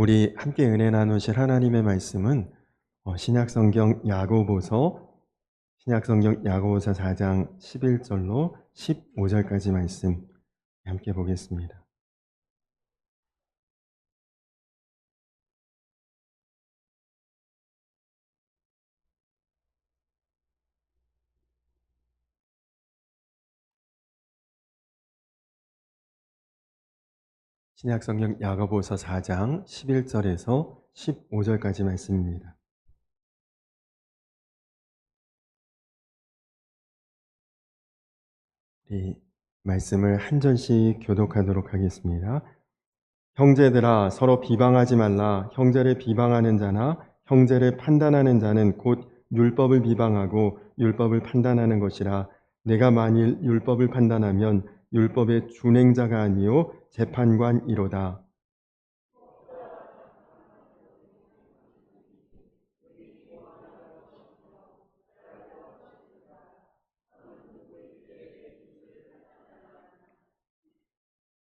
우리 함께 은혜 나누실 하나님의 말씀은 신약성경 야고보서 4장 11절로 15절까지 말씀 함께 보겠습니다. 신약성경 야고보서 4장 11절에서 15절까지 말씀입니다. 우리 말씀을 한 절씩 교독하도록 하겠습니다. 형제들아, 서로 비방하지 말라. 형제를 비방하는 자나 형제를 판단하는 자는 곧 율법을 비방하고 율법을 판단하는 것이라. 내가 만일 율법을 판단하면 율법의 준행자가 아니요 재판관이로다.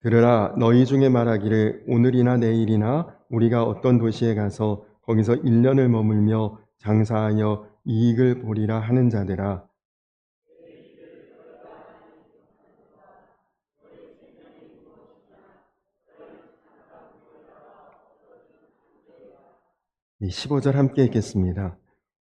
들으라, 너희 중에 말하기를 오늘이나 내일이나 우리가 어떤 도시에 가서 거기서 1년을 머물며 장사하여 이익을 보리라 하는 자들아. 이 15절 함께 읽겠습니다.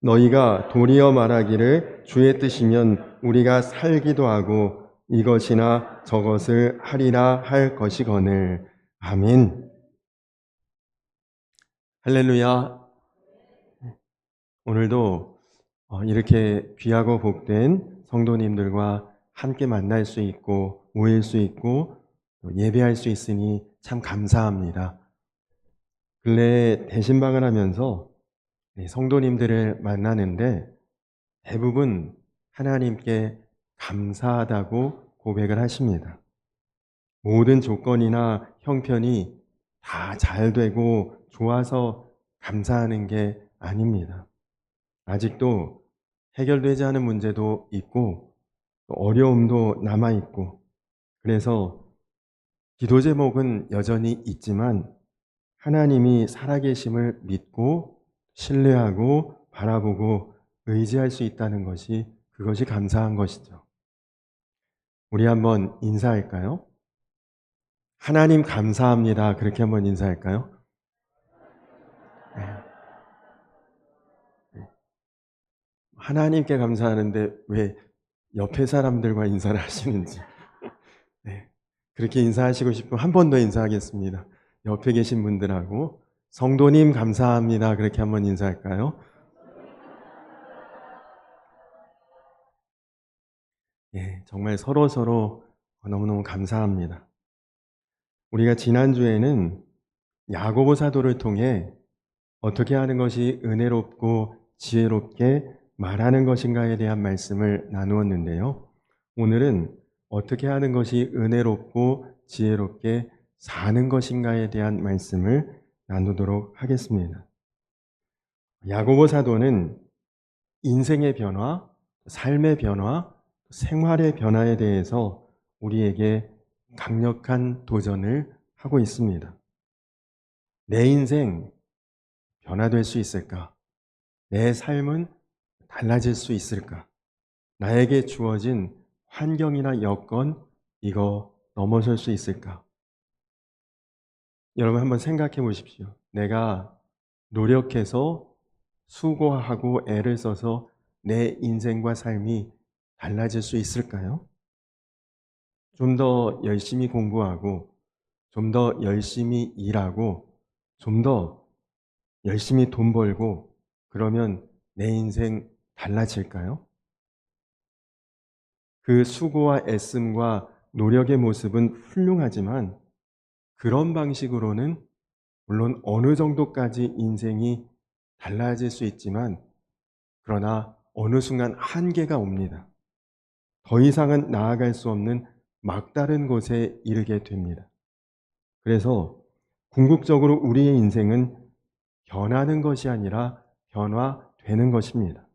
너희가 도리어 말하기를 주의 뜻이면 우리가 살기도 하고 이것이나 저것을 하리라 할 것이거늘. 아멘. 할렐루야. 오늘도 이렇게 귀하고 복된 성도님들과 함께 만날 수 있고 모일 수 있고 예배할 수 있으니 참 감사합니다. 근래에 대신방을 하면서 성도님들을 만나는데 대부분 하나님께 감사하다고 고백을 하십니다. 모든 조건이나 형편이 다 잘 되고 좋아서 감사하는 게 아닙니다. 아직도 해결되지 않은 문제도 있고 어려움도 남아있고, 그래서 기도 제목은 여전히 있지만 하나님이 살아계심을 믿고 신뢰하고 바라보고 의지할 수 있다는 것이, 그것이 감사한 것이죠. 우리 한번 인사할까요? 하나님 감사합니다. 그렇게 한번 인사할까요? 하나님께 감사하는데 왜 옆에 사람들과 인사를 하시는지. 네, 그렇게 인사하시고 싶으면 한 번 더 인사하겠습니다. 옆에 계신 분들하고 성도님 감사합니다. 그렇게 한번 인사할까요? 예, 정말 서로 너무너무 감사합니다. 우리가 지난주에는 야고보 사도를 통해 어떻게 하는 것이 은혜롭고 지혜롭게 말하는 것인가에 대한 말씀을 나누었는데요. 오늘은 어떻게 하는 것이 은혜롭고 지혜롭게 사는 것인가에 대한 말씀을 나누도록 하겠습니다. 야고보 사도는 인생의 변화, 삶의 변화, 생활의 변화에 대해서 우리에게 강력한 도전을 하고 있습니다. 내 인생 변화될 수 있을까? 내 삶은 달라질 수 있을까? 나에게 주어진 환경이나 여건, 이거 넘어설 수 있을까? 여러분 한번 생각해 보십시오. 내가 노력해서 수고하고 애를 써서 내 인생과 삶이 달라질 수 있을까요? 좀 더 열심히 공부하고, 좀 더 열심히 일하고, 좀 더 열심히 돈 벌고, 그러면 내 인생 달라질까요? 그 수고와 애씀과 노력의 모습은 훌륭하지만 그런 방식으로는 물론 어느 정도까지 인생이 달라질 수 있지만, 그러나 어느 순간 한계가 옵니다. 더 이상은 나아갈 수 없는 막다른 곳에 이르게 됩니다. 그래서 궁극적으로 우리의 인생은 변하는 것이 아니라 변화되는 것입니다.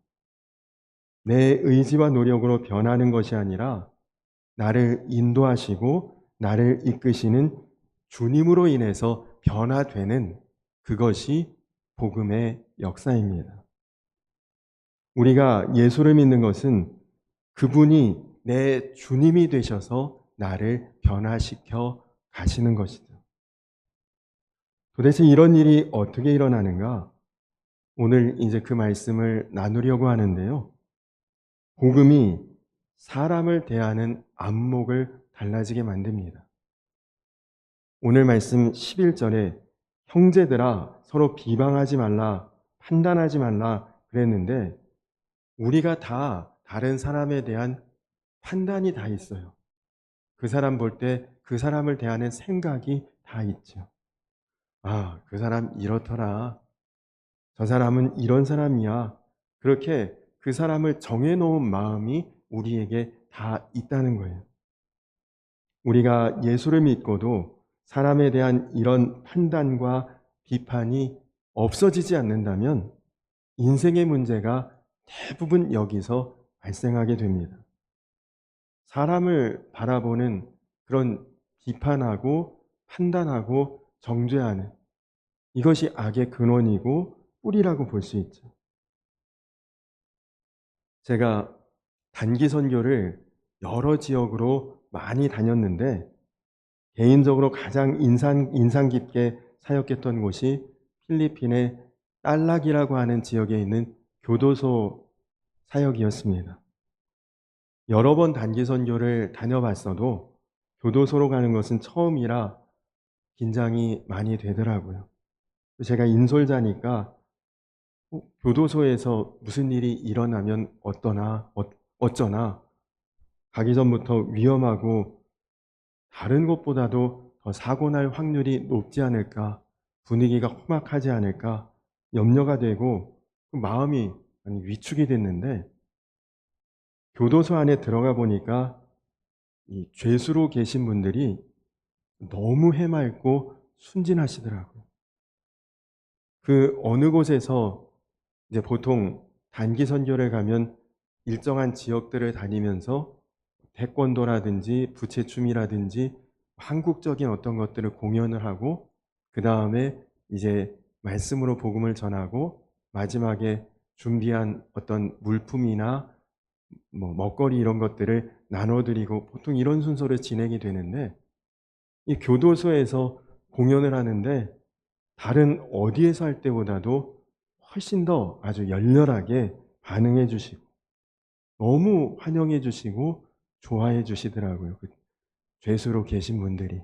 내 의지와 노력으로 변하는 것이 아니라 나를 인도하시고 나를 이끄시는 주님으로 인해서 변화되는 그것이 복음의 역사입니다. 우리가 예수를 믿는 것은 그분이 내 주님이 되셔서 나를 변화시켜 가시는 것이죠. 도대체 이런 일이 어떻게 일어나는가? 오늘 이제 그 말씀을 나누려고 하는데요. 복음이 사람을 대하는 안목을 달라지게 만듭니다. 오늘 말씀 11절에 형제들아 서로 비방하지 말라, 판단하지 말라 그랬는데 우리가 다 다른 사람에 대한 판단이 다 있어요. 그 사람 볼 때 그 사람을 대하는 생각이 다 있죠. 아, 그 사람 이렇더라. 저 사람은 이런 사람이야. 그렇게 그 사람을 정해놓은 마음이 우리에게 다 있다는 거예요. 우리가 예수를 믿고도 사람에 대한 이런 판단과 비판이 없어지지 않는다면 인생의 문제가 대부분 여기서 발생하게 됩니다. 사람을 바라보는 그런 비판하고 판단하고 정죄하는 이것이 악의 근원이고 뿌리라고 볼 수 있죠. 제가 단기 선교를 여러 지역으로 많이 다녔는데 개인적으로 가장 인상 깊게 사역했던 곳이 필리핀의 딸락이라고 하는 지역에 있는 교도소 사역이었습니다. 여러 번 단기 선교를 다녀봤어도 교도소로 가는 것은 처음이라 긴장이 많이 되더라고요. 제가 인솔자니까 교도소에서 무슨 일이 일어나면 어쩌나 가기 전부터 위험하고 다른 곳보다도 더 사고 날 확률이 높지 않을까, 분위기가 험악하지 않을까 염려가 되고 그 마음이 많이 위축이 됐는데 교도소 안에 들어가 보니까 이 죄수로 계신 분들이 너무 해맑고 순진하시더라고요. 그 어느 곳에서 이제 보통 단기 선교를 가면 일정한 지역들을 다니면서 태권도라든지 부채춤이라든지 한국적인 어떤 것들을 공연을 하고 그 다음에 이제 말씀으로 복음을 전하고 마지막에 준비한 어떤 물품이나 뭐 먹거리 이런 것들을 나눠드리고 보통 이런 순서로 진행이 되는데 이 교도소에서 공연을 하는데 다른 어디에서 할 때보다도 훨씬 더 아주 열렬하게 반응해 주시고 너무 환영해 주시고 좋아해 주시더라고요. 그 죄수로 계신 분들이.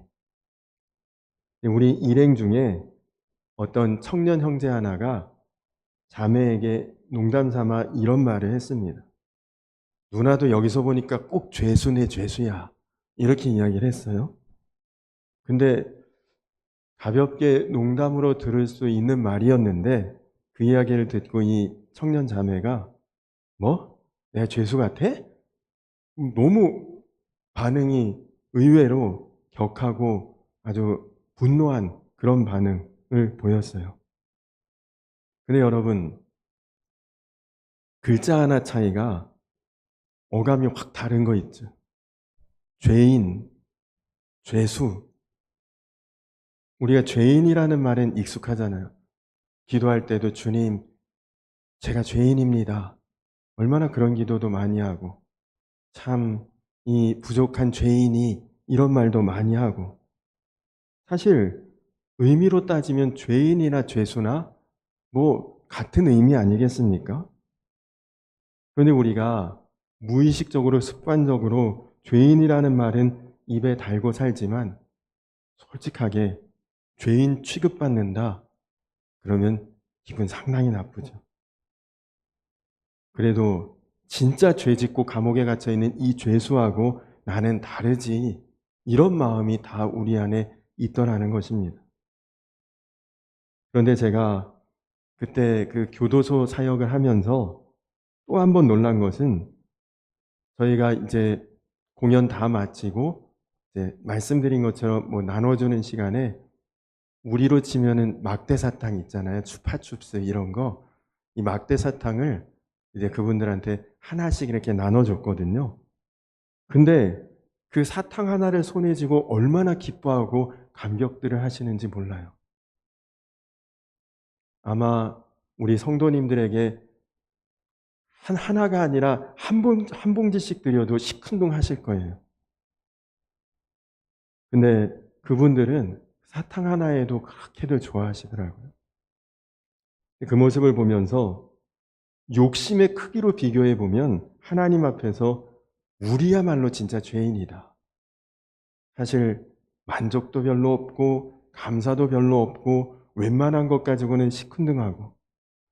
우리 일행 중에 어떤 청년 형제 하나가 자매에게 농담 삼아 이런 말을 했습니다. 누나도 여기서 보니까 꼭 죄수네 죄수야. 이렇게 이야기를 했어요. 근데 가볍게 농담으로 들을 수 있는 말이었는데 그 이야기를 듣고 이 청년 자매가 뭐? 내가 죄수 같아? 너무 반응이 의외로 격하고 아주 분노한 그런 반응을 보였어요. 근데 여러분, 글자 하나 차이가 어감이 확 다른 거 있죠. 죄인, 죄수. 우리가 죄인이라는 말엔 익숙하잖아요. 기도할 때도 주님, 제가 죄인입니다. 얼마나 그런 기도도 많이 하고, 참, 이 부족한 죄인이 이런 말도 많이 하고, 사실 의미로 따지면 죄인이나 죄수나 뭐 같은 의미 아니겠습니까? 그런데 우리가 무의식적으로 습관적으로 죄인이라는 말은 입에 달고 살지만 솔직하게 죄인 취급받는다? 그러면 기분 상당히 나쁘죠. 그래도 진짜 죄 짓고 감옥에 갇혀 있는 이 죄수하고 나는 다르지. 이런 마음이 다 우리 안에 있더라는 것입니다. 그런데 제가 그때 그 교도소 사역을 하면서 또 한 번 놀란 것은 저희가 이제 공연 다 마치고 이제 말씀드린 것처럼 뭐 나눠주는 시간에 우리로 치면은 막대사탕 있잖아요. 추파춥스 이런 거. 이 막대사탕을 이제 그분들한테 하나씩 이렇게 나눠줬거든요. 근데 그 사탕 하나를 손에 쥐고 얼마나 기뻐하고 감격들을 하시는지 몰라요. 아마 우리 성도님들에게 하나가 아니라 한 봉지씩 드려도 시큰둥하실 거예요. 근데 그분들은 사탕 하나에도 그렇게들 좋아하시더라고요. 그 모습을 보면서 욕심의 크기로 비교해 보면 하나님 앞에서 우리야말로 진짜 죄인이다. 사실 만족도 별로 없고 감사도 별로 없고 웬만한 것 가지고는 시큰둥하고,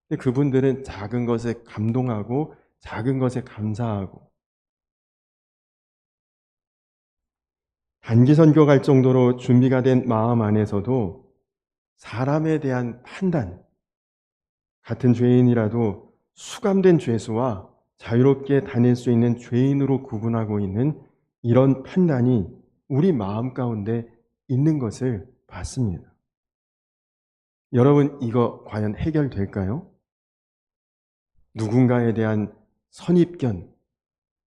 근데 그분들은 작은 것에 감동하고 작은 것에 감사하고, 단기 선교 갈 정도로 준비가 된 마음 안에서도 사람에 대한 판단, 같은 죄인이라도 수감된 죄수와 자유롭게 다닐 수 있는 죄인으로 구분하고 있는 이런 판단이 우리 마음 가운데 있는 것을 봤습니다. 여러분, 이거 과연 해결될까요? 누군가에 대한 선입견,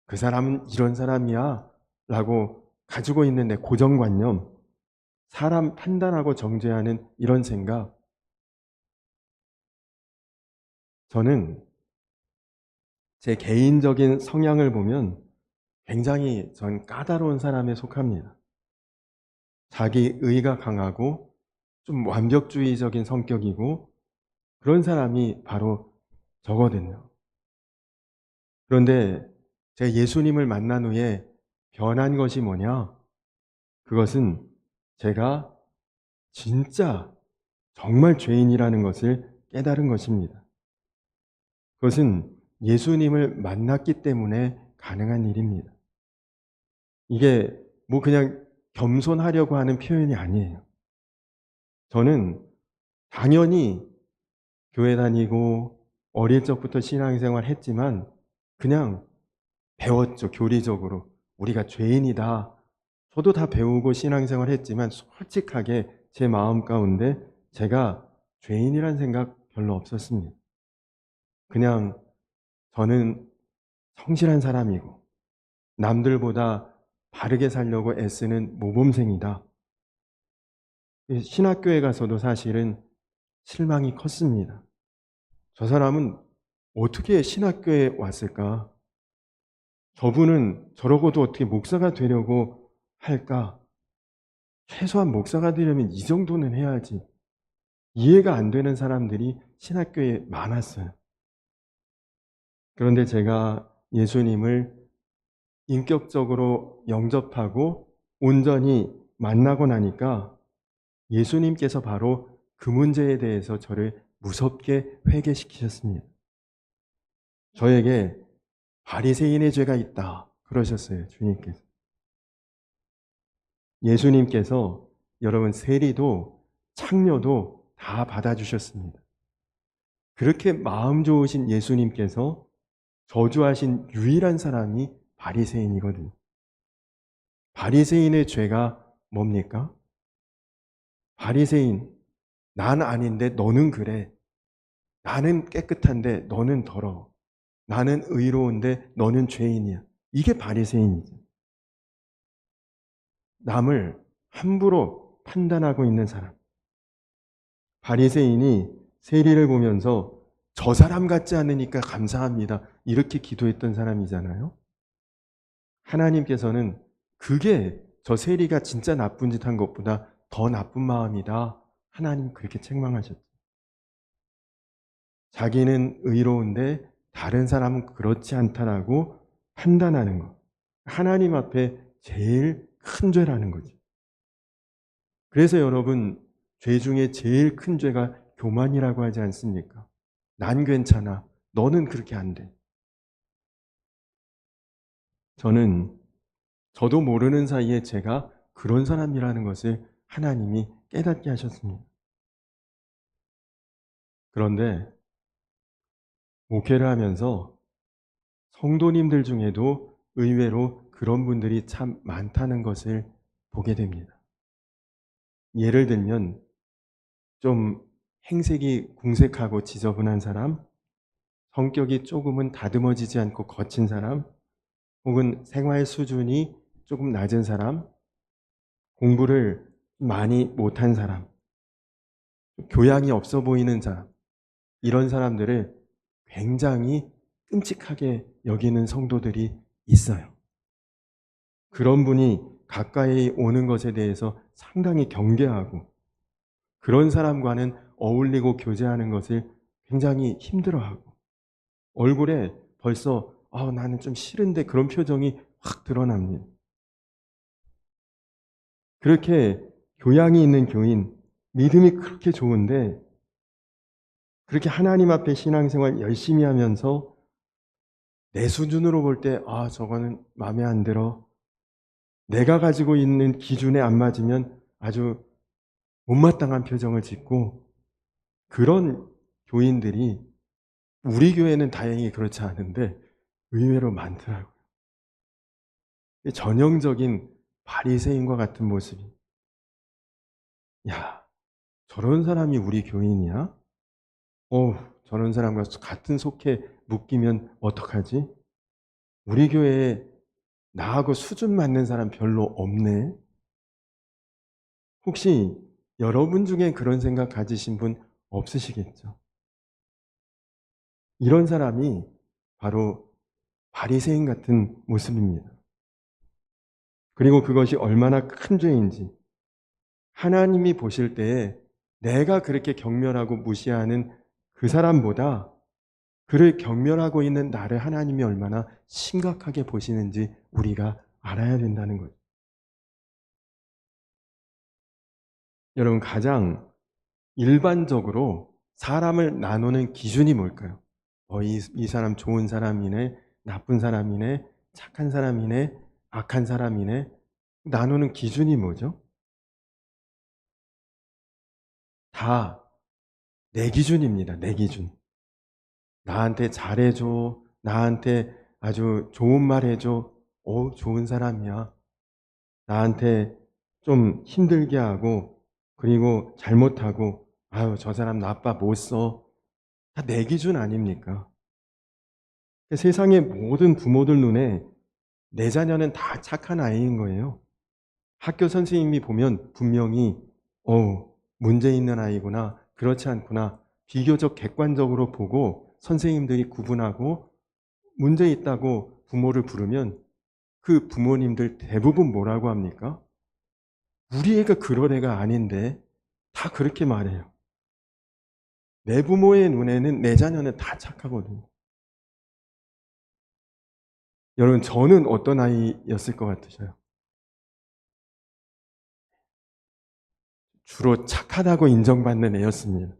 그 사람은 이런 사람이야 라고 가지고 있는 내 고정관념, 사람 판단하고 정죄하는 이런 생각, 저는 제 개인적인 성향을 보면 굉장히 전 까다로운 사람에 속합니다. 자기 의가 강하고 좀 완벽주의적인 성격이고 그런 사람이 바로 저거든요. 그런데 제가 예수님을 만난 후에 변한 것이 뭐냐? 그것은 제가 진짜 정말 죄인이라는 것을 깨달은 것입니다. 그것은 예수님을 만났기 때문에 가능한 일입니다. 이게 뭐 그냥 겸손하려고 하는 표현이 아니에요. 저는 당연히 교회 다니고 어릴 적부터 신앙생활 했지만 그냥 배웠죠, 교리적으로. 우리가 죄인이다. 저도 다 배우고 신앙생활 했지만 솔직하게 제 마음 가운데 제가 죄인이란 생각 별로 없었습니다. 그냥 저는 성실한 사람이고 남들보다 바르게 살려고 애쓰는 모범생이다. 신학교에 가서도 사실은 실망이 컸습니다. 저 사람은 어떻게 신학교에 왔을까? 저분은 저러고도 어떻게 목사가 되려고 할까? 최소한 목사가 되려면 이 정도는 해야지. 이해가 안 되는 사람들이 신학교에 많았어요. 그런데 제가 예수님을 인격적으로 영접하고 온전히 만나고 나니까 예수님께서 바로 그 문제에 대해서 저를 무섭게 회개시키셨습니다. 저에게 바리새인의 죄가 있다 그러셨어요, 주님께서. 예수님께서 여러분 세리도 창녀도 다 받아주셨습니다. 그렇게 마음 좋으신 예수님께서 저주하신 유일한 사람이 바리새인이거든요. 바리새인의 죄가 뭡니까? 바리새인, 난 아닌데 너는 그래. 나는 깨끗한데 너는 더러워. 나는 의로운데 너는 죄인이야. 이게 바리새인이죠. 남을 함부로 판단하고 있는 사람. 바리새인이 세리를 보면서 저 사람 같지 않으니까 감사합니다. 이렇게 기도했던 사람이잖아요. 하나님께서는 그게 저 세리가 진짜 나쁜 짓 한 것보다 더 나쁜 마음이다. 하나님 그렇게 책망하셨죠. 자기는 의로운데 다른 사람은 그렇지 않다라고 판단하는 것. 하나님 앞에 제일 큰 죄라는 거죠. 그래서 여러분, 죄 중에 제일 큰 죄가 교만이라고 하지 않습니까? 난 괜찮아. 너는 그렇게 안 돼. 저도 모르는 사이에 제가 그런 사람이라는 것을 하나님이 깨닫게 하셨습니다. 그런데 목회를 하면서 성도님들 중에도 의외로 그런 분들이 참 많다는 것을 보게 됩니다. 예를 들면 좀 행색이 궁색하고 지저분한 사람, 성격이 조금은 다듬어지지 않고 거친 사람, 혹은 생활 수준이 조금 낮은 사람, 공부를 많이 못한 사람, 교양이 없어 보이는 사람, 이런 사람들을 굉장히 끔찍하게 여기는 성도들이 있어요. 그런 분이 가까이 오는 것에 대해서 상당히 경계하고 그런 사람과는 어울리고 교제하는 것을 굉장히 힘들어하고 얼굴에 벌써 나는 좀 싫은데 그런 표정이 확 드러납니다. 그렇게 교양이 있는 교인, 믿음이 그렇게 좋은데 그렇게 하나님 앞에 신앙생활 열심히 하면서 내 수준으로 볼 때 저거는 마음에 안 들어. 내가 가지고 있는 기준에 안 맞으면 아주 못마땅한 표정을 짓고 그런 교인들이 우리 교회는 다행히 그렇지 않은데 의외로 많더라고요. 전형적인 바리새인과 같은 모습이. 야, 저런 사람이 우리 교인이야? 저런 사람과 같은 속해 묶이면 어떡하지? 우리 교회에 나하고 수준 맞는 사람 별로 없네. 혹시 여러분 중에 그런 생각 가지신 분 없으시겠죠? 이런 사람이 바로 바리새인 같은 모습입니다. 그리고 그것이 얼마나 큰 죄인지 하나님이 보실 때에 내가 그렇게 경멸하고 무시하는 그 사람보다 그를 경멸하고 있는 나를 하나님이 얼마나 심각하게 보시는지 우리가 알아야 된다는 거죠. 여러분, 가장 일반적으로 사람을 나누는 기준이 뭘까요? 이 사람 좋은 사람이네, 나쁜 사람이네, 착한 사람이네, 악한 사람이네. 나누는 기준이 뭐죠? 다 내 기준입니다. 내 기준. 나한테 잘해줘. 나한테 아주 좋은 말 해줘. 좋은 사람이야. 나한테 좀 힘들게 하고, 그리고 잘못하고, 저 사람 나빠, 못 써. 다 내 기준 아닙니까? 세상의 모든 부모들 눈에 내 자녀는 다 착한 아이인 거예요. 학교 선생님이 보면 분명히, 문제 있는 아이구나, 그렇지 않구나, 비교적 객관적으로 보고 선생님들이 구분하고 문제 있다고 부모를 부르면 그 부모님들 대부분 뭐라고 합니까? 우리 애가 그런 애가 아닌데 다 그렇게 말해요. 내 부모의 눈에는 내 자녀는 다 착하거든요. 여러분, 저는 어떤 아이였을 것 같으셔요? 주로 착하다고 인정받는 애였습니다.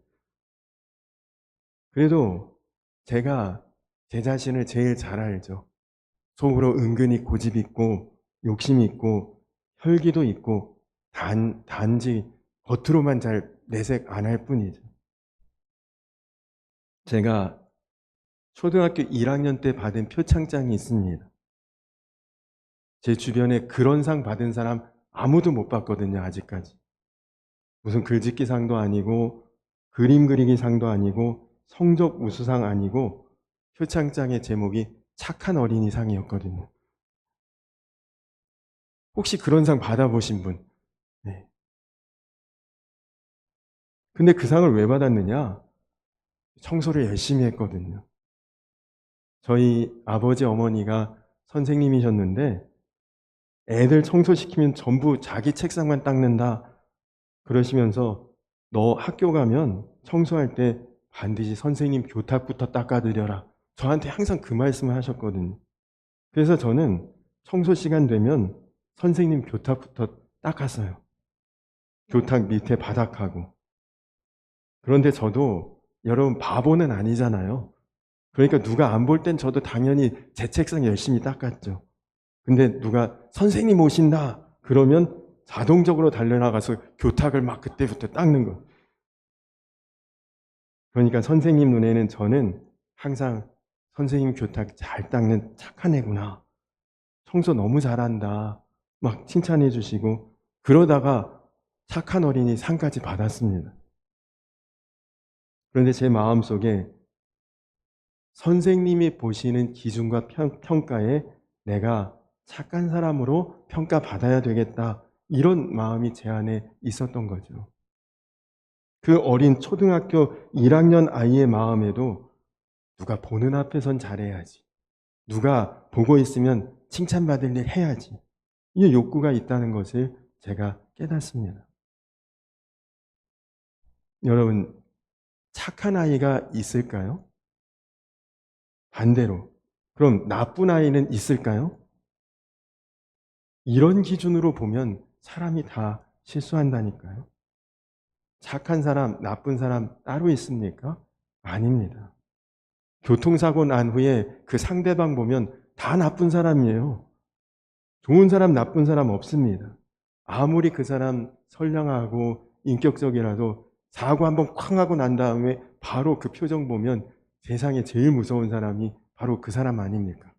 그래도 제가 제 자신을 제일 잘 알죠. 속으로 은근히 고집 있고 욕심 있고 혈기도 있고 단지 겉으로만 잘 내색 안 할 뿐이죠. 제가 초등학교 1학년 때 받은 표창장이 있습니다. 제 주변에 그런 상 받은 사람 아무도 못 봤거든요, 아직까지. 무슨 글짓기 상도 아니고 그림 그리기 상도 아니고 성적 우수상 아니고 표창장의 제목이 착한 어린이 상이었거든요. 혹시 그런 상 받아보신 분? 네. 근데 그 상을 왜 받았느냐? 청소를 열심히 했거든요. 저희 아버지 어머니가 선생님이셨는데 애들 청소시키면 전부 자기 책상만 닦는다 그러시면서 너 학교 가면 청소할 때 반드시 선생님 교탁부터 닦아드려라. 저한테 항상 그 말씀을 하셨거든요. 그래서 저는 청소 시간 되면 선생님 교탁부터 닦았어요. 교탁 밑에 바닥하고. 그런데 저도 여러분 바보는 아니잖아요. 그러니까 누가 안 볼 땐 저도 당연히 제 책상 열심히 닦았죠. 근데 누가 선생님 오신다 그러면 자동적으로 달려나가서 교탁을 막 그때부터 닦는 거예요. 그러니까 선생님 눈에는 저는 항상 선생님 교탁 잘 닦는 착한 애구나. 청소 너무 잘한다. 막 칭찬해 주시고 그러다가 착한 어린이 상까지 받았습니다. 그런데 제 마음속에 선생님이 보시는 기준과 평가에 내가 착한 사람으로 평가받아야 되겠다. 이런 마음이 제 안에 있었던 거죠. 그 어린 초등학교 1학년 아이의 마음에도 누가 보는 앞에선 잘해야지. 누가 보고 있으면 칭찬받을 일 해야지. 이 욕구가 있다는 것을 제가 깨닫습니다. 여러분, 착한 아이가 있을까요? 반대로. 그럼 나쁜 아이는 있을까요? 이런 기준으로 보면 사람이 다 실수한다니까요. 착한 사람, 나쁜 사람 따로 있습니까? 아닙니다. 교통사고 난 후에 그 상대방 보면 다 나쁜 사람이에요. 좋은 사람, 나쁜 사람 없습니다. 아무리 그 사람 선량하고 인격적이라도 사고 한번 쾅 하고 난 다음에 바로 그 표정 보면 세상에 제일 무서운 사람이 바로 그 사람 아닙니까?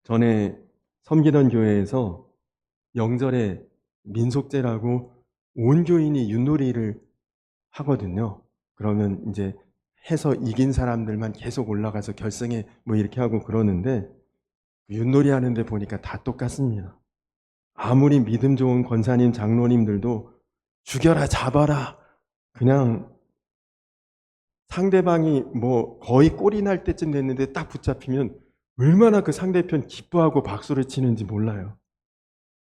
전에 섬기던 교회에서 영절에 민속죄라고 온 교인이 윷놀이를 하거든요. 그러면 이제 해서 이긴 사람들만 계속 올라가서 결승에 뭐 이렇게 하고 그러는데 윷놀이 하는데 보니까 다 똑같습니다. 아무리 믿음 좋은 권사님, 장로님들도 죽여라, 잡아라. 그냥 상대방이 뭐 거의 꼴이 날 때쯤 됐는데 딱 붙잡히면 얼마나 그 상대편 기뻐하고 박수를 치는지 몰라요.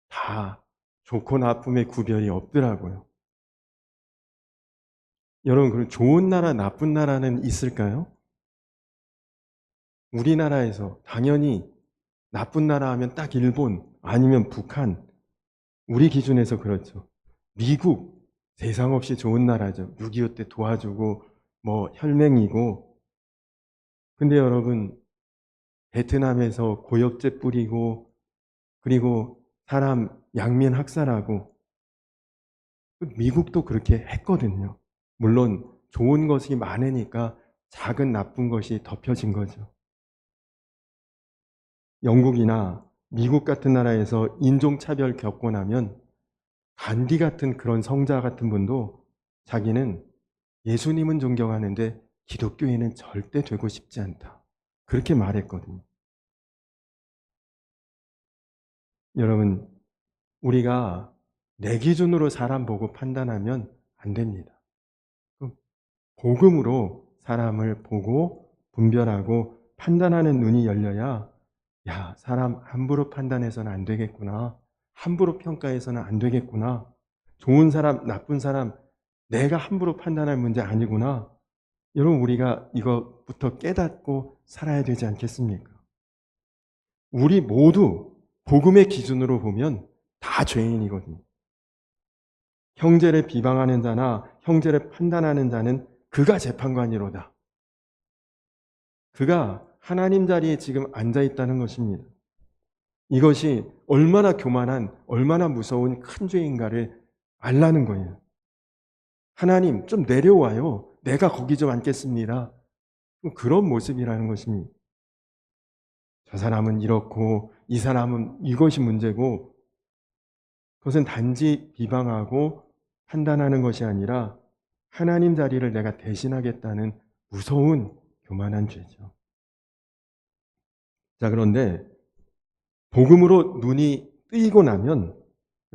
다 좋고 나쁨의 구별이 없더라고요. 여러분, 그럼 좋은 나라, 나쁜 나라는 있을까요? 우리나라에서 당연히 나쁜 나라 하면 딱 일본 아니면 북한, 우리 기준에서 그렇죠. 미국 세상 없이 좋은 나라죠. 6.25 때 도와주고 뭐 혈맹이고. 근데 여러분, 베트남에서 고엽제 뿌리고 그리고 사람 양민 학살하고 미국도 그렇게 했거든요. 물론 좋은 것이 많으니까 작은 나쁜 것이 덮여진 거죠. 영국이나 미국 같은 나라에서 인종차별 겪고 나면 간디 같은 그런 성자 같은 분도 자기는 예수님은 존경하는데 기독교인은 절대 되고 싶지 않다. 그렇게 말했거든요. 여러분, 우리가 내 기준으로 사람 보고 판단하면 안 됩니다. 복음으로 사람을 보고 분별하고 판단하는 눈이 열려야 야, 사람 함부로 판단해서는 안 되겠구나. 함부로 평가해서는 안 되겠구나. 좋은 사람, 나쁜 사람 내가 함부로 판단할 문제 아니구나. 여러분, 우리가 이것부터 깨닫고 살아야 되지 않겠습니까? 우리 모두 복음의 기준으로 보면 다 죄인이거든요. 형제를 비방하는 자나 형제를 판단하는 자는 그가 재판관이로다. 그가 하나님 자리에 지금 앉아 있다는 것입니다. 이것이 얼마나 교만한, 얼마나 무서운 큰 죄인가를 알라는 거예요. 하나님, 좀 내려와요. 내가 거기 좀 앉겠습니다. 그런 모습이라는 것입니다. 저 사람은 이렇고 이 사람은 이것이 문제고 그것은 단지 비방하고 판단하는 것이 아니라 하나님 자리를 내가 대신하겠다는 무서운 교만한 죄죠. 자, 그런데 복음으로 눈이 뜨이고 나면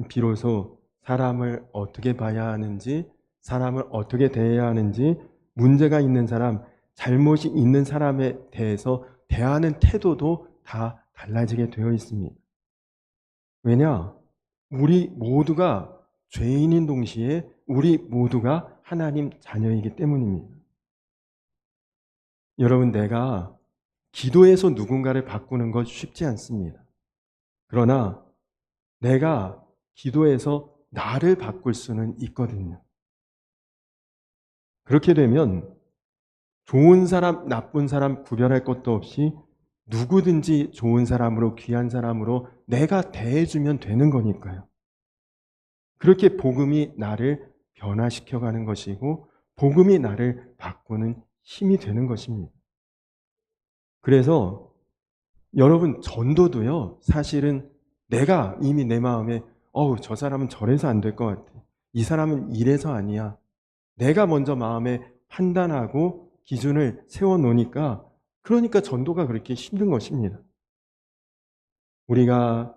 비로소 사람을 어떻게 봐야 하는지, 사람을 어떻게 대해야 하는지, 문제가 있는 사람, 잘못이 있는 사람에 대해서 대하는 태도도 다 달라지게 되어 있습니다. 왜냐? 우리 모두가 죄인인 동시에 우리 모두가 하나님 자녀이기 때문입니다. 여러분, 내가 기도해서 누군가를 바꾸는 것 쉽지 않습니다. 그러나 내가 기도해서 나를 바꿀 수는 있거든요. 그렇게 되면 좋은 사람, 나쁜 사람 구별할 것도 없이 누구든지 좋은 사람으로, 귀한 사람으로 내가 대해주면 되는 거니까요. 그렇게 복음이 나를 변화시켜가는 것이고 복음이 나를 바꾸는 힘이 되는 것입니다. 그래서 여러분, 전도도요, 사실은 내가 이미 내 마음에 저 사람은 저래서 안 될 것 같아. 이 사람은 이래서 아니야. 내가 먼저 마음에 판단하고 기준을 세워놓으니까 그러니까 전도가 그렇게 힘든 것입니다. 우리가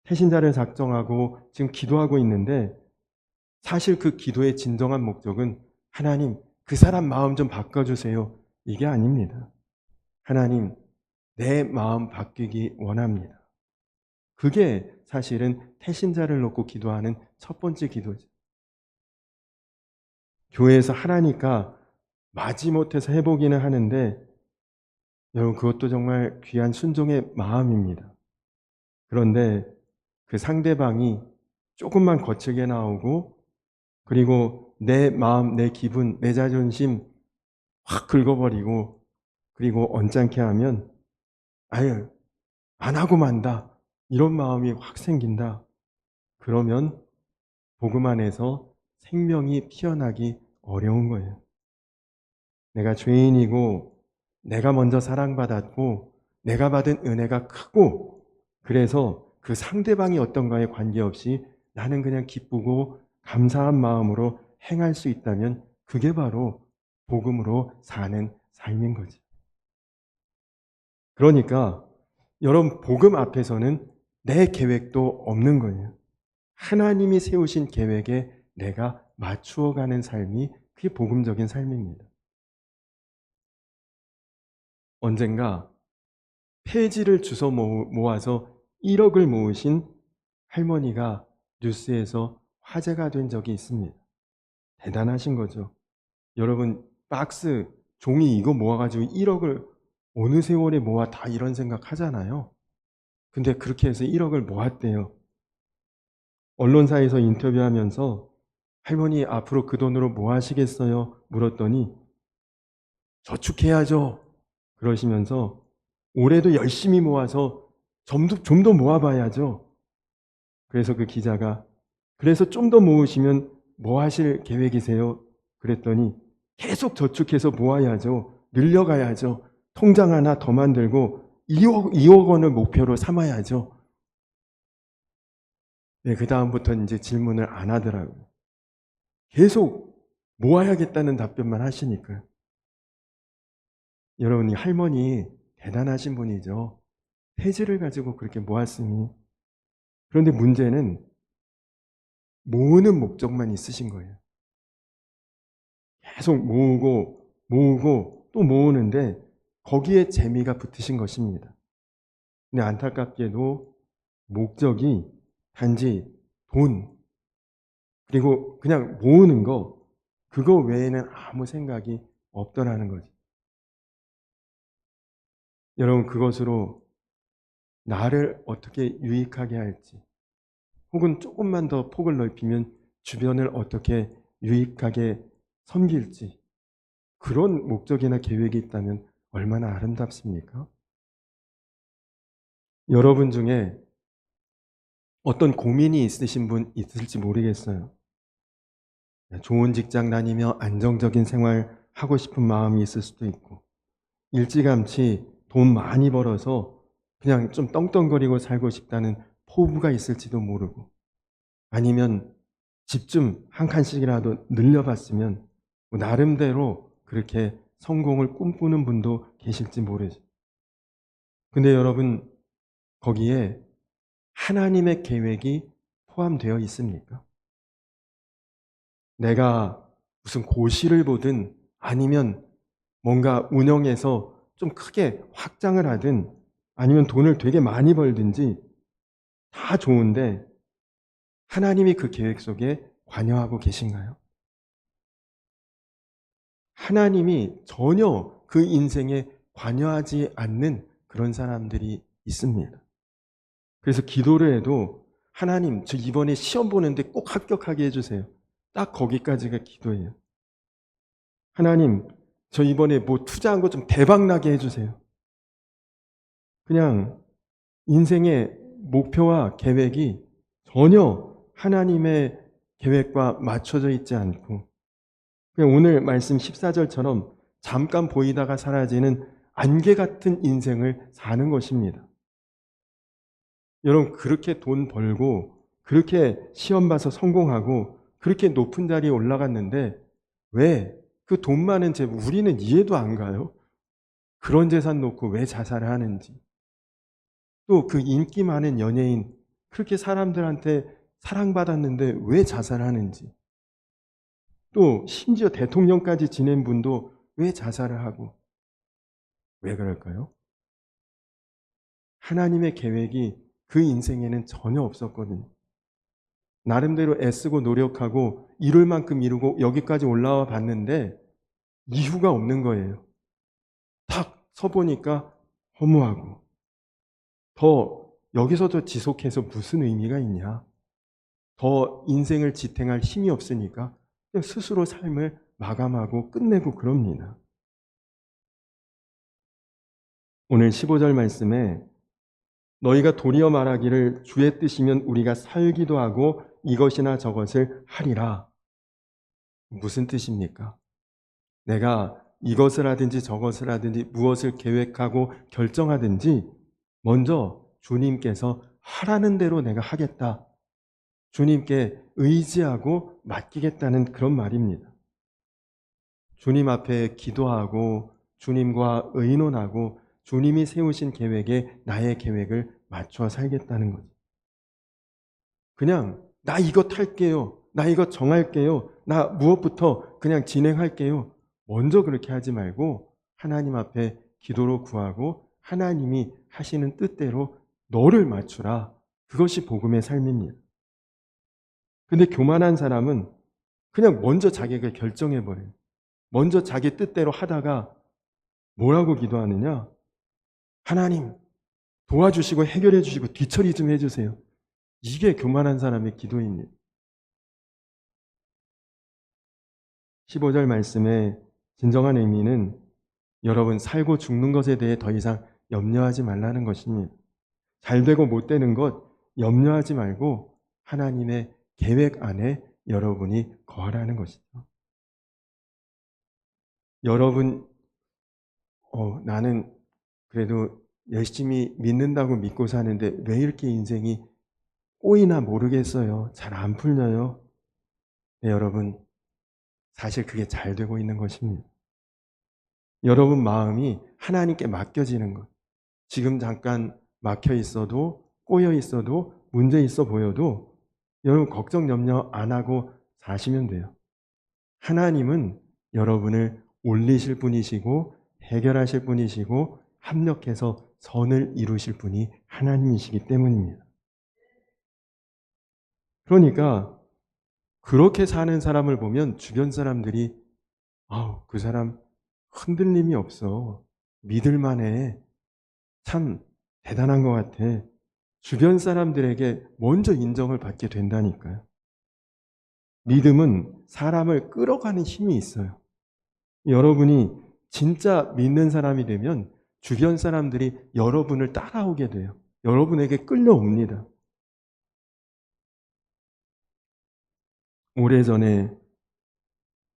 태신자를 작정하고 지금 기도하고 있는데 사실 그 기도의 진정한 목적은 하나님, 그 사람 마음 좀 바꿔주세요. 이게 아닙니다. 하나님, 내 마음 바뀌기 원합니다. 그게 사실은 태신자를 놓고 기도하는 첫 번째 기도죠. 교회에서 하라니까 마지못해서 해보기는 하는데 여러분 그것도 정말 귀한 순종의 마음입니다. 그런데 그 상대방이 조금만 거칠게 나오고 그리고 내 마음, 내 기분, 내 자존심 확 긁어버리고 그리고 언짢게 하면 아유 안 하고 만다 이런 마음이 확 생긴다. 그러면 복음 안에서 생명이 피어나기 어려운 거예요. 내가 죄인이고 내가 먼저 사랑받았고 내가 받은 은혜가 크고 그래서 그 상대방이 어떤가에 관계없이 나는 그냥 기쁘고 감사한 마음으로 행할 수 있다면 그게 바로 복음으로 사는 삶인 거지. 그러니까 여러분 복음 앞에서는 내 계획도 없는 거예요. 하나님이 세우신 계획에 내가 맞추어가는 삶이 그게 복음적인 삶입니다. 언젠가 폐지를 주워 모아서 1억을 모으신 할머니가 뉴스에서 화제가 된 적이 있습니다. 대단하신 거죠. 여러분 박스 종이 이거 모아가지고 1억을 어느 세월에 모아 다 이런 생각 하잖아요. 근데 그렇게 해서 1억을 모았대요. 언론사에서 인터뷰하면서 할머니 앞으로 그 돈으로 뭐 하시겠어요? 물었더니 저축해야죠. 그러시면서 올해도 열심히 모아서 좀 더 모아봐야죠. 그래서 그 기자가 그래서 좀 더 모으시면 뭐 하실 계획이세요? 그랬더니 계속 저축해서 모아야죠. 늘려가야죠. 통장 하나 더 만들고 2억 원을 목표로 삼아야죠. 네, 그 다음부터 이제 질문을 안 하더라고요. 계속 모아야겠다는 답변만 하시니까요. 여러분, 이 할머니 대단하신 분이죠. 폐지를 가지고 그렇게 모았으니. 그런데 문제는 모으는 목적만 있으신 거예요. 계속 모으고 또 모으는데 거기에 재미가 붙으신 것입니다. 근데 안타깝게도 목적이 단지 돈, 그리고 그냥 모으는 거, 그거 외에는 아무 생각이 없더라는 거지. 여러분, 그것으로 나를 어떻게 유익하게 할지, 혹은 조금만 더 폭을 넓히면 주변을 어떻게 유익하게 섬길지, 그런 목적이나 계획이 있다면 얼마나 아름답습니까? 여러분 중에 어떤 고민이 있으신 분 있을지 모르겠어요. 좋은 직장 다니며 안정적인 생활 하고 싶은 마음이 있을 수도 있고, 일찌감치 돈 많이 벌어서 그냥 좀 떵떵거리고 살고 싶다는 포부가 있을지도 모르고, 아니면 집 좀 한 칸씩이라도 늘려봤으면 뭐 나름대로 그렇게 성공을 꿈꾸는 분도 계실지 모르죠. 근데 여러분, 거기에 하나님의 계획이 포함되어 있습니까? 내가 무슨 고시를 보든 아니면 뭔가 운영해서 좀 크게 확장을 하든 아니면 돈을 되게 많이 벌든지 다 좋은데 하나님이 그 계획 속에 관여하고 계신가요? 하나님이 전혀 그 인생에 관여하지 않는 그런 사람들이 있습니다. 그래서 기도를 해도 하나님, 저 이번에 시험 보는데 꼭 합격하게 해주세요. 딱 거기까지가 기도예요. 하나님, 저 이번에 뭐 투자한 거 좀 대박 나게 해주세요. 그냥 인생의 목표와 계획이 전혀 하나님의 계획과 맞춰져 있지 않고 그냥 오늘 말씀 14절처럼 잠깐 보이다가 사라지는 안개 같은 인생을 사는 것입니다. 여러분 그렇게 돈 벌고 그렇게 시험 봐서 성공하고 그렇게 높은 자리에 올라갔는데 왜 그 돈 많은 제 우리는 이해도 안 가요? 그런 재산 놓고 왜 자살을 하는지. 또 그 인기 많은 연예인 그렇게 사람들한테 사랑받았는데 왜 자살하는지. 또 심지어 대통령까지 지낸 분도 왜 자살을 하고, 왜 그럴까요? 하나님의 계획이 그 인생에는 전혀 없었거든요. 나름대로 애쓰고 노력하고 이룰 만큼 이루고 여기까지 올라와 봤는데 이유가 없는 거예요. 탁 서보니까 허무하고, 더 여기서 더 지속해서 무슨 의미가 있냐, 더 인생을 지탱할 힘이 없으니까 그냥 스스로 삶을 마감하고 끝내고 그럽니다. 오늘 15절 말씀에 너희가 도리어 말하기를 주의 뜻이면 우리가 살기도 하고 이것이나 저것을 하리라. 무슨 뜻입니까? 내가 이것을 하든지 저것을 하든지 무엇을 계획하고 결정하든지 먼저 주님께서 하라는 대로 내가 하겠다, 주님께 의지하고 맡기겠다는 그런 말입니다. 주님 앞에 기도하고 주님과 의논하고 주님이 세우신 계획에 나의 계획을 맞춰 살겠다는 거죠. 그냥 나 이것 할게요, 나 이것 정할게요, 나 무엇부터 그냥 진행할게요, 먼저 그렇게 하지 말고 하나님 앞에 기도로 구하고 하나님이 하시는 뜻대로 너를 맞추라. 그것이 복음의 삶입니다. 근데 교만한 사람은 그냥 먼저 자기가 결정해버려요. 먼저 자기 뜻대로 하다가 뭐라고 기도하느냐? 하나님 도와주시고 해결해 주시고 뒤처리 좀 해주세요. 이게 교만한 사람의 기도입니다. 15절 말씀의 진정한 의미는 여러분 살고 죽는 것에 대해 더 이상 염려하지 말라는 것입니다. 잘 되고 못 되는 것 염려하지 말고 하나님의 계획 안에 여러분이 거하라는 것이죠. 여러분, 나는 그래도 열심히 믿는다고 믿고 사는데 왜 이렇게 인생이 꼬이나 모르겠어요. 잘 안 풀려요. 네, 여러분, 사실 그게 잘 되고 있는 것입니다. 여러분 마음이 하나님께 맡겨지는 것. 지금 잠깐 막혀 있어도, 꼬여 있어도, 문제 있어 보여도 여러분 걱정 염려 안 하고 사시면 돼요. 하나님은 여러분을 올리실 분이시고 해결하실 분이시고 합력해서 선을 이루실 분이 하나님이시기 때문입니다. 그러니까 그렇게 사는 사람을 보면 주변 사람들이 그 사람 흔들림이 없어, 믿을만해, 참 대단한 것 같아, 주변 사람들에게 먼저 인정을 받게 된다니까요. 믿음은 사람을 끌어가는 힘이 있어요. 여러분이 진짜 믿는 사람이 되면 주변 사람들이 여러분을 따라오게 돼요. 여러분에게 끌려옵니다. 오래전에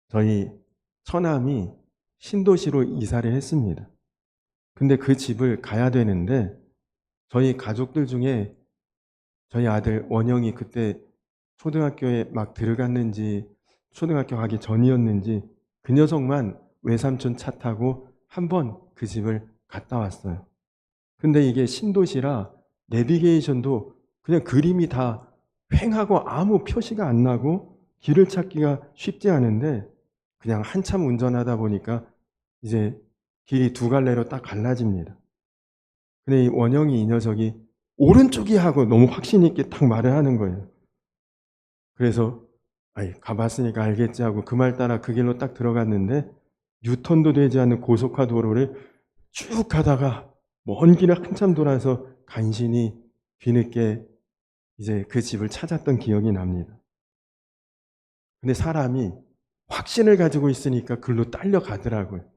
저희 처남이 신도시로 이사를 했습니다. 근데 그 집을 가야 되는데 저희 가족들 중에 저희 아들 원영이 그때 초등학교에 막 들어갔는지 초등학교 가기 전이었는지 그 녀석만 외삼촌 차 타고 한번 그 집을 갔다 왔어요. 근데 이게 신도시라 내비게이션도 그냥 그림이 다 횡하고 아무 표시가 안 나고 길을 찾기가 쉽지 않은데 그냥 한참 운전하다 보니까 이제 길이 두 갈래로 딱 갈라집니다. 근데 이 원영이 이 녀석이 오른쪽이 하고 너무 확신 있게 딱 말을 하는 거예요. 그래서 가봤으니까 알겠지 하고 그 말 따라 그 길로 딱 들어갔는데 유턴도 되지 않는 고속화 도로를 쭉 가다가 먼 길을 한참 돌아서 간신히 뒤늦게 이제 그 집을 찾았던 기억이 납니다. 근데 사람이 확신을 가지고 있으니까 글로 딸려가더라고요.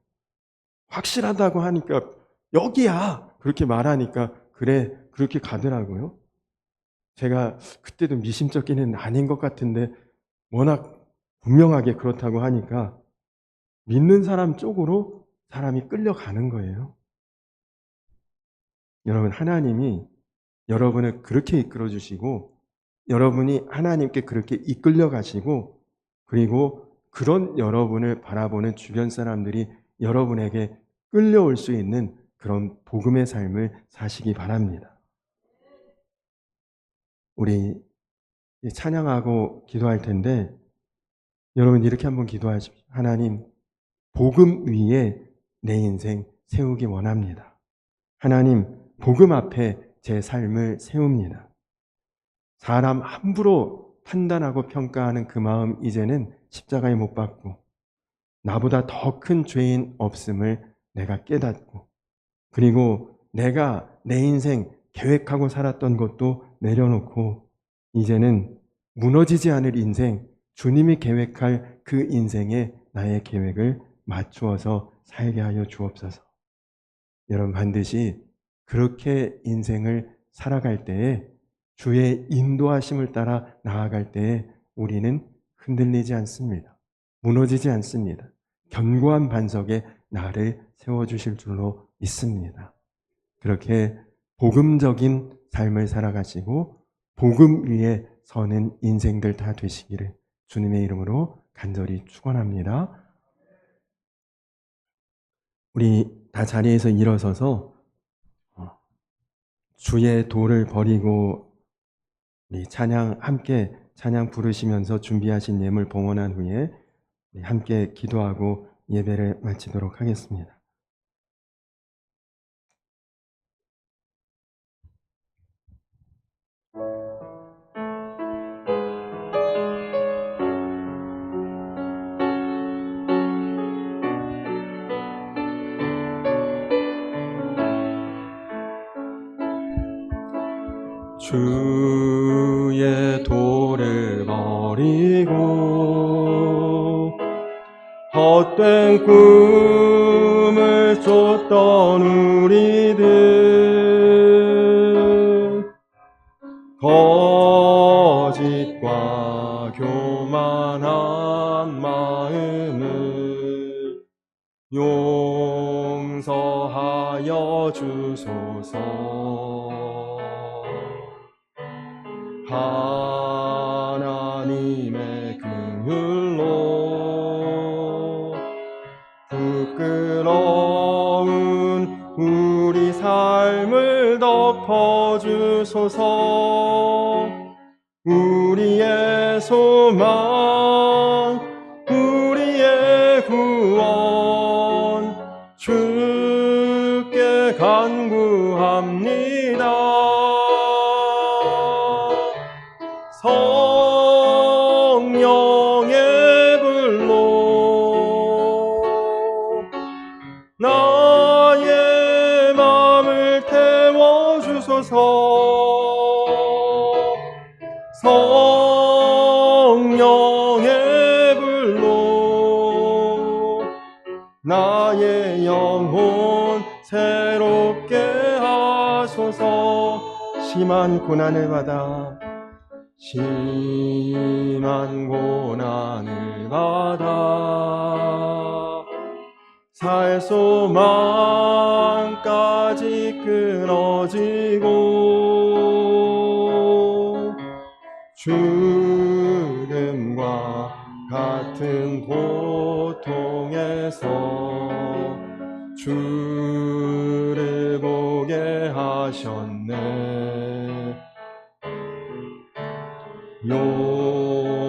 확실하다고 하니까 여기야 그렇게 말하니까 그래 그렇게 가더라고요. 제가 그때도 미심쩍기는 아닌 것 같은데 워낙 분명하게 그렇다고 하니까 믿는 사람 쪽으로 사람이 끌려가는 거예요. 여러분, 하나님이 여러분을 그렇게 이끌어 주시고 여러분이 하나님께 그렇게 이끌려 가시고 그리고 그런 여러분을 바라보는 주변 사람들이 여러분에게 끌려올 수 있는 그런 복음의 삶을 사시기 바랍니다. 우리 찬양하고 기도할 텐데 여러분 이렇게 한번 기도하십시오. 하나님, 복음 위에 내 인생 세우기 원합니다. 하나님, 복음 앞에 제 삶을 세웁니다. 사람 함부로 판단하고 평가하는 그 마음 이제는 십자가에 못 박고 나보다 더 큰 죄인 없음을 내가 깨닫고, 그리고 내가 내 인생 계획하고 살았던 것도 내려놓고 이제는 무너지지 않을 인생, 주님이 계획할 그 인생에 나의 계획을 맞추어서 살게 하여 주옵소서. 여러분 반드시 그렇게 인생을 살아갈 때에, 주의 인도하심을 따라 나아갈 때에 우리는 흔들리지 않습니다. 무너지지 않습니다. 견고한 반석에 나를 세워주실 줄로 믿습니다. 그렇게 복음적인 삶을 살아가시고 복음 위에 서는 인생들 다 되시기를 주님의 이름으로 간절히 축원합니다. 우리 다 자리에서 일어서서 주의 도를 버리고 우리 함께 찬양 부르시면서 준비하신 예물 봉헌한 후에 함께 기도하고 예배를 마치도록 하겠습니다. 주의 도를 버리고 헛된 꿈을 쫓던 우리들, 거짓과 교만한 마음을 용서하여 주소서. 하나님의 긍휼로 부끄러운 우리 삶을 덮어주소서. 우리의 소망, 우리의 구원, 주께 간구합니다. 성령의 불로 나의 마음을 태워주소서. 성령의 불로 나의 영혼 새롭게 하소서. 심한 고난을 받아 살 소망까지 끊어지고 죽음과 같은 고통에서 주를 보게 하셨네.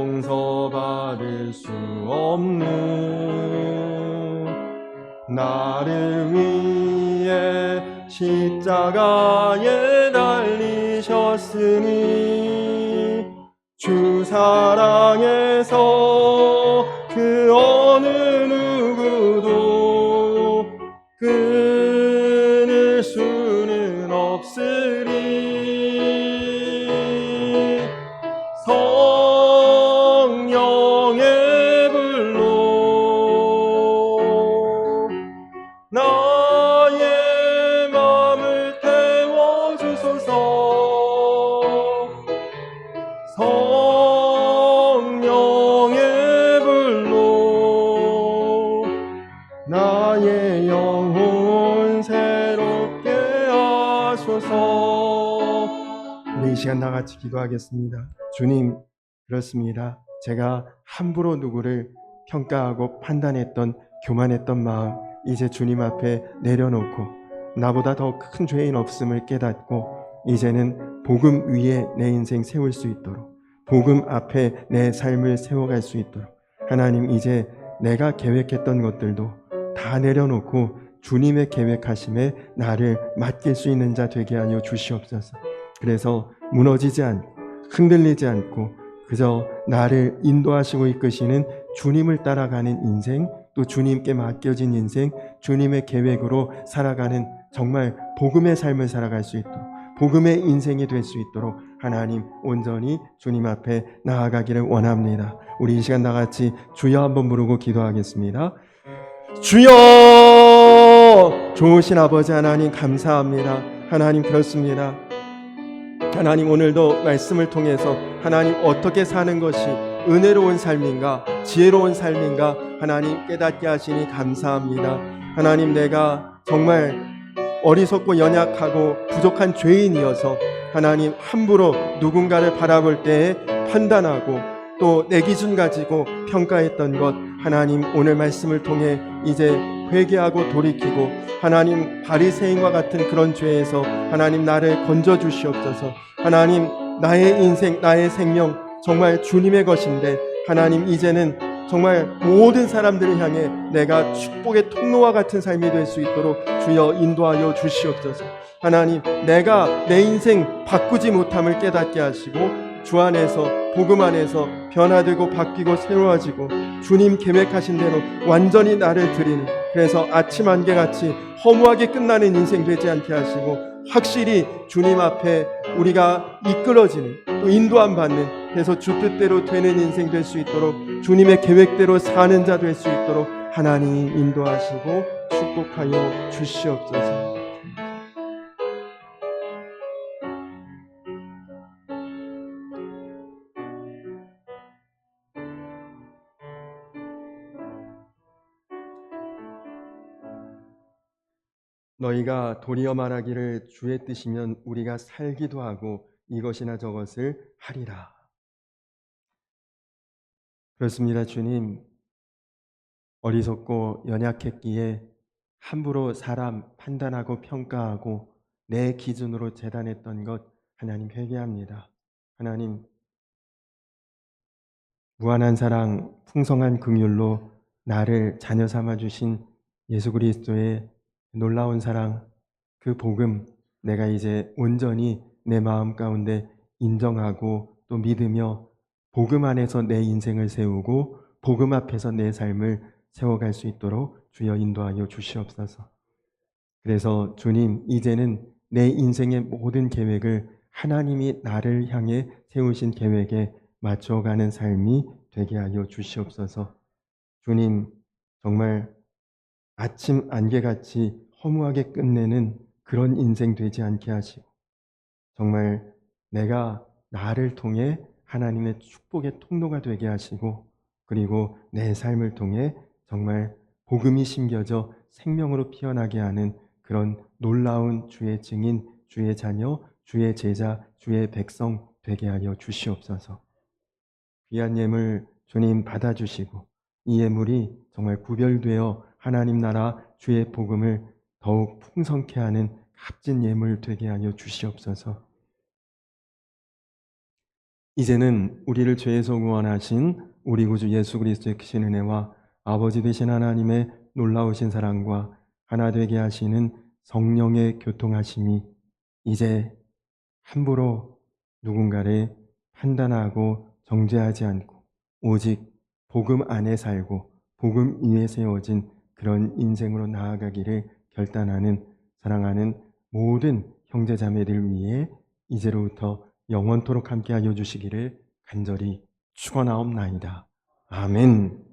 용서받을 수 없는 나를 위해 십자가에 달리셨으니 주 사랑에서 그 어느 누구도 끊을 수는 없으리. 성령의 불로 나의 마음을 태워주소서. 성령의 불로 나의 영혼 새롭게 하소서. 우리 이 시간 다 같이 기도하겠습니다. 주님, 그렇습니다. 제가 함부로 누구를 평가하고 판단했던 교만했던 마음 이제 주님 앞에 내려놓고 나보다 더 큰 죄인 없음을 깨닫고 이제는 복음 위에 내 인생 세울 수 있도록, 복음 앞에 내 삶을 세워갈 수 있도록 하나님, 이제 내가 계획했던 것들도 다 내려놓고 주님의 계획하심에 나를 맡길 수 있는 자 되게 하여 주시옵소서. 그래서 무너지지 않고 흔들리지 않고 그저 나를 인도하시고 이끄시는 주님을 따라가는 인생, 또 주님께 맡겨진 인생, 주님의 계획으로 살아가는 정말 복음의 삶을 살아갈 수 있도록, 복음의 인생이 될 수 있도록 하나님 온전히 주님 앞에 나아가기를 원합니다. 우리 이 시간 다같이 주여 한번 부르고 기도하겠습니다. 주여! 좋으신 아버지 하나님 감사합니다. 하나님 그렇습니다. 하나님, 오늘도 말씀을 통해서 하나님 어떻게 사는 것이 은혜로운 삶인가, 지혜로운 삶인가 하나님 깨닫게 하시니 감사합니다. 하나님, 내가 정말 어리석고 연약하고 부족한 죄인이어서 하나님 함부로 누군가를 바라볼 때에 판단하고 또 내 기준 가지고 평가했던 것, 하나님 오늘 말씀을 통해 이제 회개하고 돌이키고 하나님 바리새인과 같은 그런 죄에서 하나님 나를 건져 주시옵소서. 하나님, 나의 인생, 나의 생명 정말 주님의 것인데 하나님, 이제는 정말 모든 사람들을 향해 내가 축복의 통로와 같은 삶이 될 수 있도록 주여 인도하여 주시옵소서. 하나님, 내가 내 인생 바꾸지 못함을 깨닫게 하시고 주 안에서, 복음 안에서 변화되고 바뀌고 새로워지고 주님 계획하신 대로 완전히 나를 드리는, 그래서 아침 안개같이 허무하게 끝나는 인생 되지 않게 하시고 확실히 주님 앞에 우리가 이끌어지는, 또 인도함 받는, 그래서 주 뜻대로 되는 인생 될 수 있도록, 주님의 계획대로 사는 자 될 수 있도록 하나님 인도하시고 축복하여 주시옵소서. 너희가 도리어 말하기를 주의 뜻이면 우리가 살기도 하고 이것이나 저것을 하리라. 그렇습니다. 주님, 어리석고 연약했기에 함부로 사람 판단하고 평가하고 내 기준으로 재단했던 것 하나님 회개합니다. 하나님, 무한한 사랑, 풍성한 긍휼로 나를 자녀 삼아 주신 예수 그리스도의 놀라운 사랑, 그 복음 내가 이제 온전히 내 마음 가운데 인정하고 또 믿으며 복음 안에서 내 인생을 세우고 복음 앞에서 내 삶을 세워갈 수 있도록 주여 인도하여 주시옵소서. 그래서 주님, 이제는 내 인생의 모든 계획을 하나님이 나를 향해 세우신 계획에 맞춰가는 삶이 되게 하여 주시옵소서. 주님, 정말 아침 안개같이 허무하게 끝내는 그런 인생 되지 않게 하시고 정말 내가 나를 통해 하나님의 축복의 통로가 되게 하시고, 그리고 내 삶을 통해 정말 복음이 심겨져 생명으로 피어나게 하는 그런 놀라운 주의 증인, 주의 자녀, 주의 제자, 주의 백성 되게 하여 주시옵소서. 귀한 예물 주님 받아주시고 이 예물이 정말 구별되어 하나님 나라 주의 복음을 더욱 풍성케 하는 값진 예물 되게 하여 주시옵소서. 이제는 우리를 죄에서 구원하신 우리 구주 예수 그리스도의 크신 은혜와 아버지 되신 하나님의 놀라우신 사랑과 하나 되게 하시는 성령의 교통하심이 이제 함부로 누군가를 판단하고 정죄하지 않고 오직 복음 안에 살고 복음 위에 세워진 그런 인생으로 나아가기를 결단하는 사랑하는 모든 형제자매들 위해 이제로부터 영원토록 함께하여 주시기를 간절히 축원하옵나이다. 아멘.